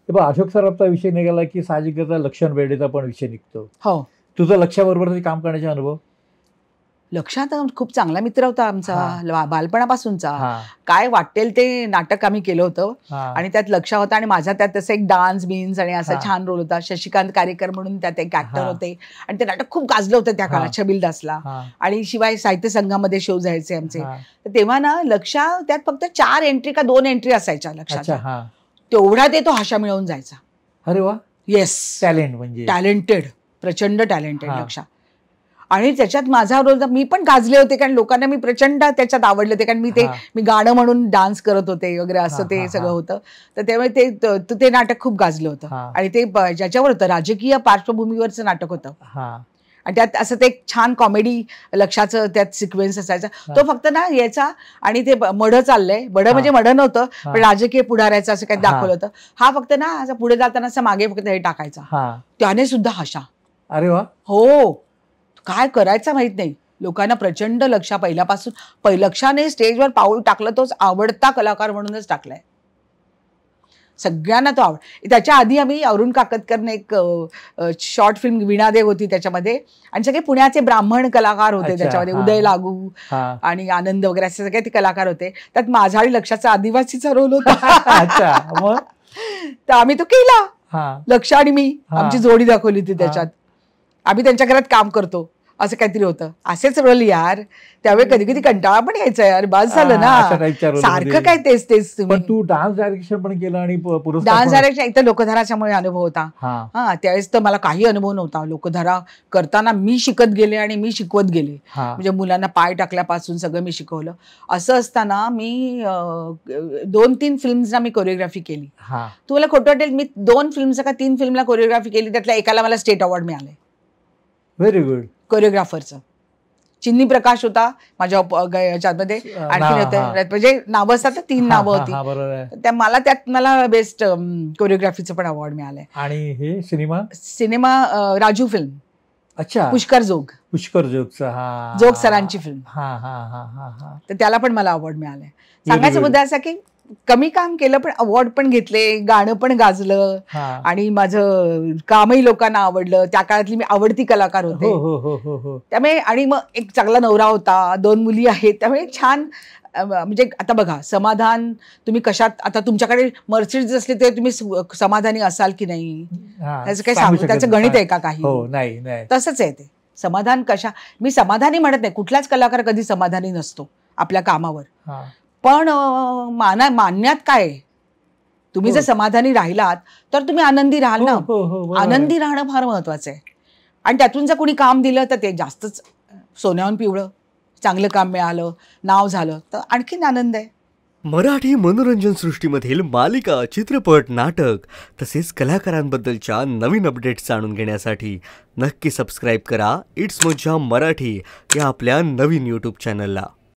बघ अशोक सराफचा विषय निघाला की साहजिकच लक्षण बेर्डेचा पण विषय निघतो. हो. तुझं लक्षाबरोबर काम करण्याचा अनुभव? लक्षात खूप चांगला मित्र होता आमचा बालपणापासूनचा. काय वाटेल ते नाटक आम्ही केलं होतं आणि त्यात लक्ष होता आणि माझा त्यात तसं एक डान्स बीन्स आणि असा छान रोल होता. शशिकांत कारेकर म्हणून त्यात एक ऍक्टर होते आणि ते नाटक खूप गाजलं होतं त्या काळात छबिलदासला. आणि शिवाय साहित्य संघामध्ये शो जायचे आमचे. तर तेव्हा ना लक्ष त्यात फक्त 4 एंट्री का 2 एंट्री असायच्या लक्षात. तेवढा ते तो हाशा मिळवून जायचा. अरे वा. येस. टॅलेंट म्हणजे टॅलेंटेड, प्रचंड टॅलेंटेड लक्ष. आणि त्याच्यात माझा रोल मी पण गाजले होते कारण लोकांना मी प्रचंड त्याच्यात आवडले होते कारण मी गाणं म्हणून डान्स करत होते वगैरे असं ते सगळं होतं. तर त्यामुळे ते नाटक खूप गाजलं होतं. आणि ते ज्याच्यावर होतं राजकीय पार्श्वभूमीवरचं नाटक होतं. आणि त्यात असं ते एक छान कॉमेडी लक्षाचं त्यात सिक्वेन्स असायचा. तो फक्त ना यायचा आणि ते मढ चाललंय, मढ म्हणजे मढ नव्हतं पण राजकीय पुढाऱ्याचं असं काही दाखवलं होतं. हा फक्त ना असं पुढे जाताना असं मागे फक्त हे टाकायचा. त्याने सुद्धा हाशा. अरे वा. हो. काय करायचं माहित नाही. लोकांना प्रचंड लक्ष पहिल्यापासून लक्षाने स्टेजवर पाऊल टाकलं तोच आवडता कलाकार म्हणूनच टाकलाय सगळ्यांना. तो त्याच्या आधी आम्ही अरुण काकतकरने एक शॉर्ट फिल्म वीणादेव होती त्याच्यामध्ये आणि सगळे पुण्याचे ब्राह्मण कलाकार होते त्याच्यामध्ये. उदय लागू आणि आनंद वगैरे असे सगळे ते कलाकार होते. त्यात माझा आणि लक्षाचा आदिवासीचा रोल होता. तर आम्ही तो केला. लक्ष आणि मी आमची जोडी दाखवली होती त्याच्यात. आम्ही त्यांच्या घरात काम करतो असं काहीतरी होतं. असेच रोल यार. त्यावेळी कधी कधी कंटाळा पण यायचा यार. बस झालं ना सारखं काय तेच तेच. तू डान्स डायरेक्शन पण केलं आणि डान्स डायरेक्शन इथं लोकधाराच्यामुळे अनुभव होता. त्यावेळेस तर मला काही अनुभव नव्हता. लोकधारा करताना मी शिकत गेले आणि मी शिकवत गेले. म्हणजे मुलांना पाय टाकल्यापासून सगळं मी शिकवलं. असं असताना मी 2-3 फिल्म्सना मी कोरिओग्राफी केली. तुम्हाला खोटं वाटेल मी 2 फिल्म्स का 3 फिल्मला कोरिओग्राफी केली. त्यातल्या एकाला मला स्टेट अवॉर्ड मिळाले. Very good. कोरिओग्राफरचं चिन्नी प्रकाश होता माझ्या याच्यामध्ये. आणखी होतं म्हणजे नावं असतात 3 नावं होती. मला बेस्ट कोरिओग्राफीचं पण अवॉर्ड मिळालंय. आणि हे सिनेमा राजू फिल्म. अच्छा. पुष्कर जोगचा जोग सरांची फिल्म. तर त्याला पण मला अवॉर्ड मिळालाय. सांगायचा मुद्दा असा की कमी काम केलं पण अवॉर्ड पण घेतले, गाणं पण गाजलं आणि माझं कामही लोकांना आवडलं. त्या काळातली मी आवडती कलाकार होते. त्यामुळे आणि मग एक चांगला नवरा होता, 2 मुली आहेत. त्यामुळे छान. म्हणजे आता बघा समाधान तुम्ही कशात आता तुमच्याकडे मर्सिडीज असली तर तुम्ही समाधानी असाल की नाही त्याचं काही सांगू त्याचं गणित आहे का काही? तसंच आहे ते. समाधान मी समाधानी म्हणत नाही. कुठलाच कलाकार कधी समाधानी नसतो आपल्या कामावर. पण मानण्यात काय तुम्ही जर समाधानी राहिलात तर तुम्ही आनंदी राहाल ना. आनंदी राहणं फार महत्वाचं आहे. आणि त्यातून जर कोणी काम दिलं तर ते जास्तच सोन्याहून पिवळं चांगलं काम मिळालं, नाव झालं तर आणखीन आनंद आहे. मराठी मनोरंजन सृष्टीमधील मालिका, चित्रपट, नाटक तसेच कलाकारांबद्दलच्या नवीन अपडेट्स जाणून घेण्यासाठी नक्की सबस्क्राईब करा इट्स मज्जा मराठी या आपल्या नवीन YouTube चॅनलला.